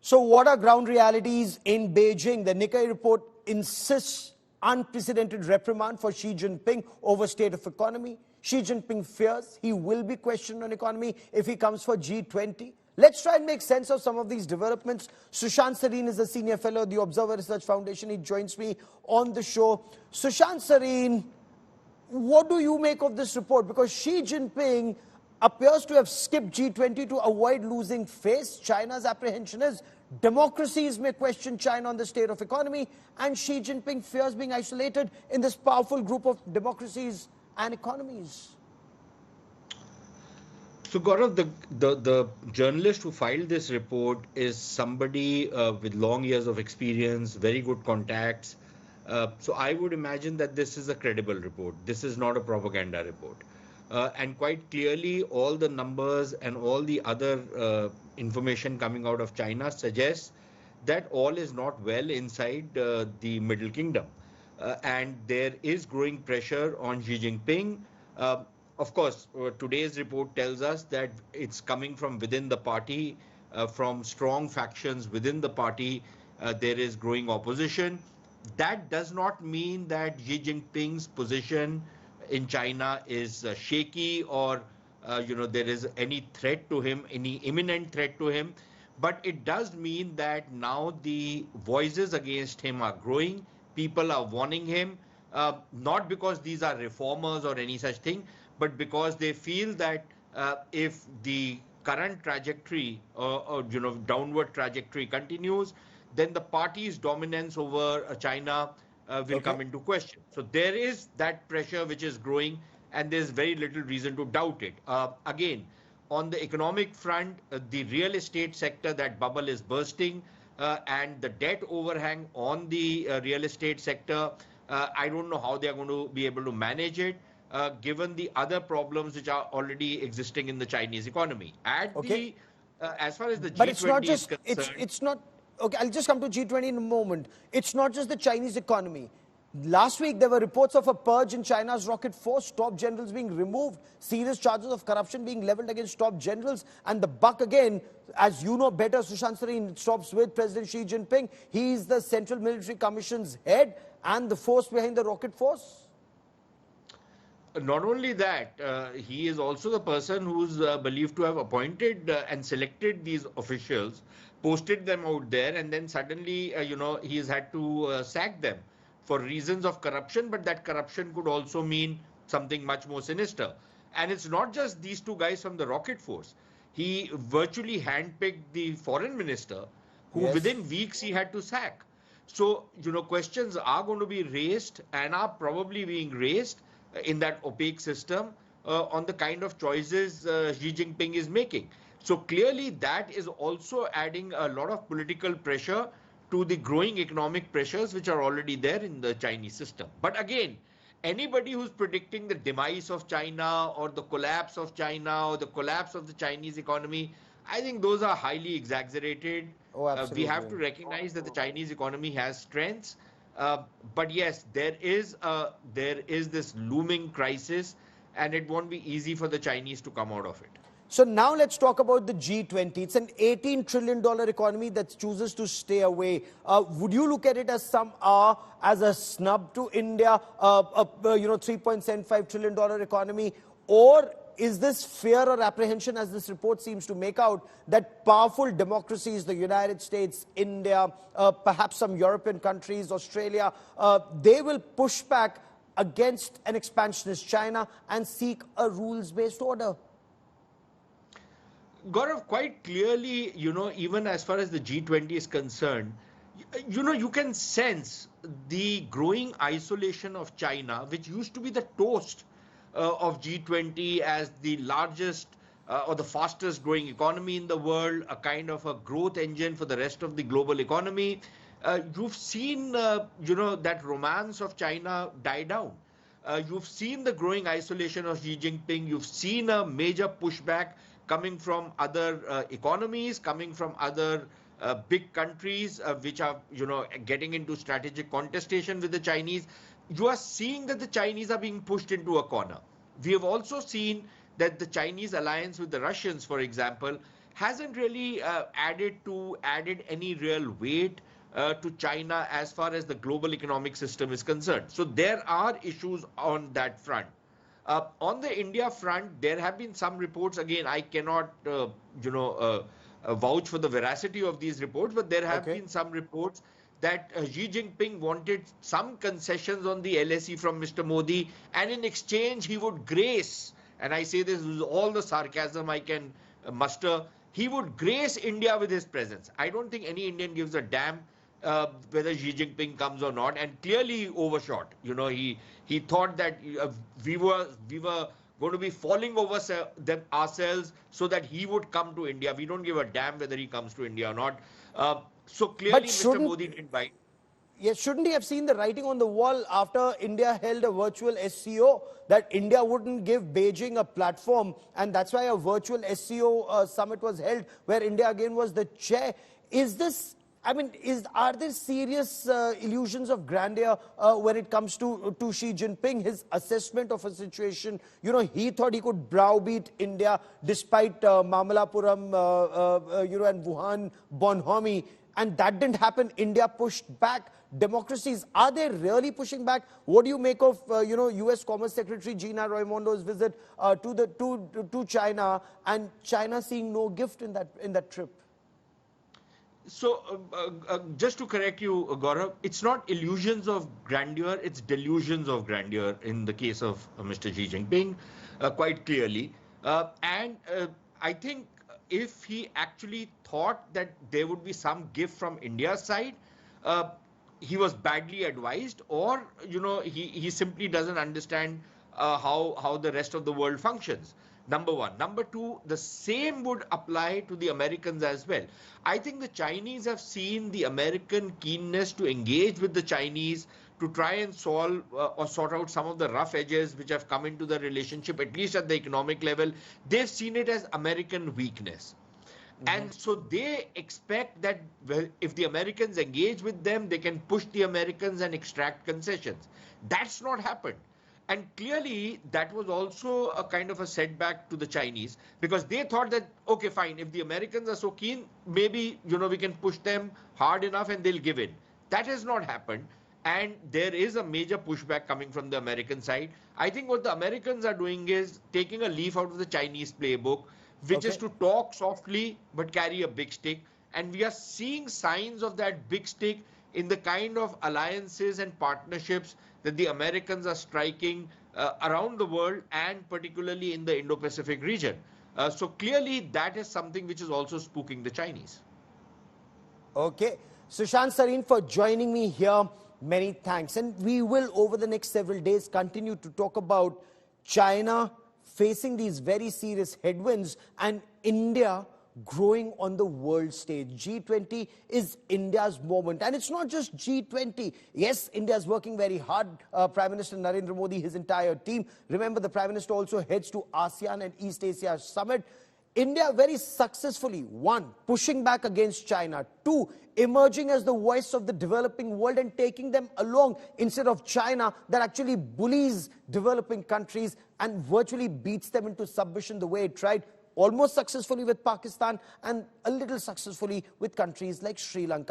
So what are ground realities in Beijing? The Nikkei report insists unprecedented reprimand for Xi Jinping over state of economy. Xi Jinping fears he will be questioned on economy if he comes for G20. Let's try and make sense of some of these developments. Sushant Sareen is a senior fellow at the Observer Research Foundation. He joins me on the show. Sushant Sareen, what do you make of this report? Because Xi Jinping appears to have skipped G20 to avoid losing face. China's apprehension is democracies may question China on the state of economy, and Xi Jinping fears being isolated in this powerful group of democracies and economies. So Gaurav, the journalist who filed this report is somebody with long years of experience, very good contacts. So I would imagine that this is a credible report. This is not a propaganda report. And quite clearly, all the numbers and all the other information coming out of China suggests that all is not well inside the Middle Kingdom. And there is growing pressure on Xi Jinping. Of course, today's report tells us that it's coming from within the party, from strong factions within the party. There is growing opposition. That does not mean that Xi Jinping's position in China is shaky or there is any threat to him, any imminent threat to him. But it does mean that now the voices against him are growing. People are warning him, not because these are reformers or any such thing, but because they feel that if the current trajectory downward trajectory continues, then the party's dominance over China will come into question. So there is that pressure which is growing, and there's very little reason to doubt it. Again, on the economic front, the real estate sector, that bubble is bursting, and the debt overhang on the real estate sector, I don't know how they are going to be able to manage it, given the other problems which are already existing in the Chinese economy. As far as the G20 is concerned, it's not. Okay, I'll just come to G20 in a moment. It's not just the Chinese economy. Last week, there were reports of a purge in China's rocket force, top generals being removed, serious charges of corruption being leveled against top generals, and the buck again, as you know better, Sushant Sareen, stops with President Xi Jinping. He is the Central Military Commission's head and the force behind the rocket force. Not only that, he is also the person who's believed to have appointed and selected these officials, posted them out there, and then suddenly, he's had to sack them for reasons of corruption, but that corruption could also mean something much more sinister. And it's not just these two guys from the rocket force. He virtually handpicked the foreign minister, who within weeks he had to sack. So, questions are going to be raised and are probably being raised in that opaque system on the kind of choices Xi Jinping is making. So clearly that is also adding a lot of political pressure to the growing economic pressures which are already there in the Chinese system. But again, anybody who's predicting the demise of China or the collapse of China or the collapse of the Chinese economy, I think those are highly exaggerated. We have to recognize that the Chinese economy has strengths. But yes, there is this looming crisis, and it won't be easy for the Chinese to come out of it. So now let's talk about the G20. It's an $18 trillion economy that chooses to stay away. Would you look at it as as a snub to India, $3.75 trillion economy, or is this fear or apprehension, as this report seems to make out, that powerful democracies, the United States, India, perhaps some European countries, Australia, they will push back against an expansionist China and seek a rules-based order? Gaurav, quite clearly, even as far as the G20 is concerned, you can sense the growing isolation of China, which used to be the toast of G20 as the largest or the fastest growing economy in the world, a kind of a growth engine for the rest of the global economy. You've seen, that romance of China die down. You've seen the growing isolation of Xi Jinping. You've seen a major pushback coming from other economies, coming from other big countries which are, getting into strategic contestation with the Chinese. You are seeing that the Chinese are being pushed into a corner. We have also seen that the Chinese alliance with the Russians, for example, hasn't really added any real weight to China as far as the global economic system is concerned. So there are issues on that front. On the India front, there have been some reports. Again, I cannot, vouch for the veracity of these reports, but there have Okay. been some reports that Xi Jinping wanted some concessions on the LSE from Mr. Modi, and in exchange he would grace, and I say this with all the sarcasm I can muster, he would grace India with his presence. I don't think any Indian gives a damn whether Xi Jinping comes or not, and clearly he overshot. He thought that we were going to be falling over them ourselves so that he would come to India. We don't give a damn whether he comes to India or not. So But clearly, Mr. Modi didn't bite. yes, shouldn't he have seen the writing on the wall after India held a virtual SCO that India wouldn't give Beijing a platform, and that's why a virtual SCO summit was held where India again was the chair? Is this, I mean, are there serious illusions of grandeur when it comes to Xi Jinping, his assessment of a situation? He thought he could browbeat India despite Mamalapuram, and Wuhan, Bonhomme, and that didn't happen. India pushed back. Democracies, are they really pushing back? What do you make of, U.S. Commerce Secretary Gina Raimondo's visit to China, and China seeing no gift in that trip? So, just to correct you, Gaurav, it's not illusions of grandeur, it's delusions of grandeur in the case of Mr. Xi Jinping, quite clearly. And I think if he actually thought that there would be some gift from India's side, he was badly advised, or he simply doesn't understand how the rest of the world functions. Number one. Number two, the same would apply to the Americans as well. I think the Chinese have seen the American keenness to engage with the Chinese to try and solve or sort out some of the rough edges which have come into the relationship, at least at the economic level. They've seen it as American weakness. And so they expect that, well, if the Americans engage with them, they can push the Americans and extract concessions. That's not happened. And clearly, that was also a kind of a setback to the Chinese, because they thought that, okay, fine, if the Americans are so keen, maybe, we can push them hard enough and they'll give in. That has not happened. And there is a major pushback coming from the American side. I think what the Americans are doing is taking a leaf out of the Chinese playbook, which is to talk softly but carry a big stick. And we are seeing signs of that big stick in the kind of alliances and partnerships that the Americans are striking around the world, and particularly in the Indo-Pacific region. So clearly that is something which is also spooking the Chinese. Okay. Sushant Sareen, for joining me here. Many thanks. And we will, over the next several days, continue to talk about China facing these very serious headwinds and India growing on the world stage. G20 is India's moment. And it's not just G20. Yes, India is working very hard. Prime Minister Narendra Modi, his entire team. Remember, the Prime Minister also heads to ASEAN and East Asia Summit. India very successfully, one, pushing back against China, two, emerging as the voice of the developing world and taking them along instead of China that actually bullies developing countries and virtually beats them into submission the way it tried, almost successfully with Pakistan and a little successfully with countries like Sri Lanka.